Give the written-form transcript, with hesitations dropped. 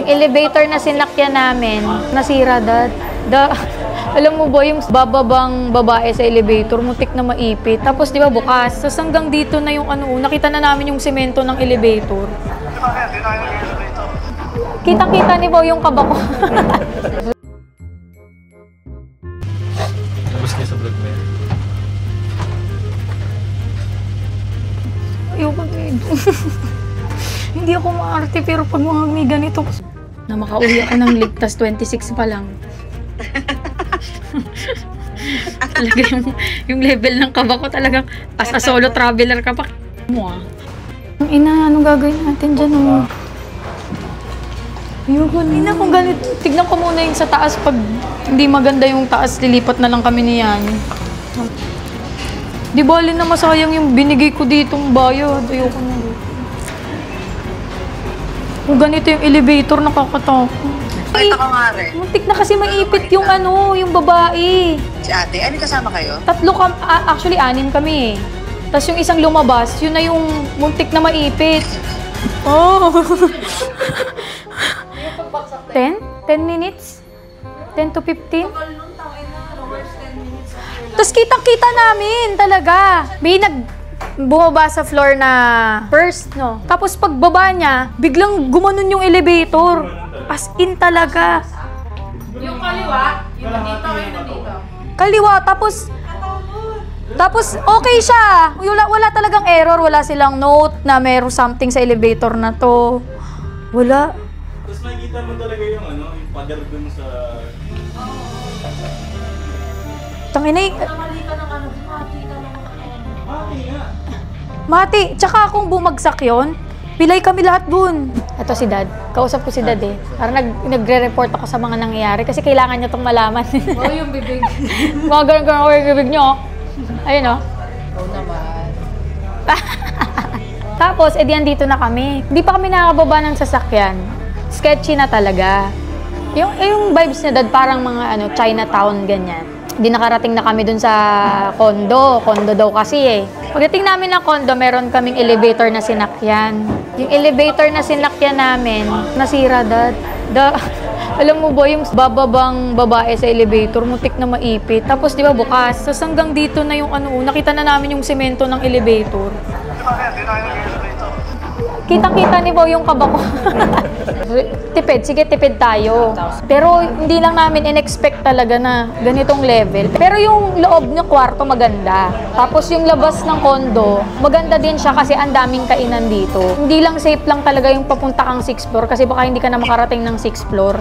Yung elevator na sinakyan namin, nasira, Dad. Alam mo ba, yung bababang babae sa elevator, muntik na maipit. Tapos di ba bukas, tapos hanggang dito na yung ano, nakita na namin yung semento ng elevator. Kitang-kita ni Bo yung kaba ko. Tapos kayo sa vlog mo yan. Ayoko dito. Hindi ako maarte, pero pag mga may ganito, na makauwi ako ng ligtas, 26 pa lang. Talaga yung level ng kaba ko talagang as a solo traveler ka pa. Mo Ang ina, anong gagawin natin dyan? Oh? Ayoko na kung ganito. Tignan ko muna yung sa taas. Pag hindi maganda yung taas, lilipat na lang kami ni Yani. Di bali na masayang yung binigay ko ditong bayad. Ayoko na. Kung ganito yung elevator, nakakatakot. Pakita ko nga rin. Muntik na kasi maipit yung ano, yung babae. Si ate, ano kasama kayo? Actually 6 kami eh. Tapos yung isang lumabas, yun na yung muntik na maipit. Oh! 10? 10 minutes? 10 to 15? Tapos kitang-kita namin talaga. May bumaba sa floor na first, no? Tapos pagbaba niya, biglang gumanon yung elevator. As in talaga. Yung kaliwa, yung nandito, yung nandito. Kaliwa, tapos okay siya. Wala talagang error, wala silang note na meron something sa elevator na to. Wala. Tapos makikita mo talaga yung ano, yung pader dun sa... Tangina eh. Namali ka ng ano, mati ka ng Mati nga. Mati, tsaka kung bumagsak yon, pilay kami lahat dun. Ito si Dad. Kausap ko si Dad eh. Parang nagre-report ako sa mga nangyayari kasi kailangan niya itong malaman. Oh, yung bibig. Mga ganun-ganun yung bibig niyo. Ayun o. Oo naman. Tapos, dito na kami. Hindi pa kami nakababa ng sasakyan. Sketchy na talaga. Yung vibes niya, Dad, parang mga Chinatown, ganyan. Hindi nakarating na kami dun sa condo. Condo daw kasi eh. Pagdating namin ng condo, meron kaming elevator na sinakyan. Yung elevator na sinakyan namin, nasira, Dad. Alam mo ba, yung bababang babae sa elevator, muntik na maipit. Tapos di ba bukas, tapos hanggang dito na yung nakita na namin yung semento ng elevator. Kitang-kita ni Bo yung kaba ko. Tipid, sige tipid tayo. Pero hindi lang namin in-expect talaga na ganitong level. Pero yung loob ng kwarto maganda. Tapos yung labas ng condo, maganda din siya kasi ang daming kainan dito. Hindi lang safe lang talaga yung papunta kang 6th floor kasi baka hindi ka na makarating ng 6th floor.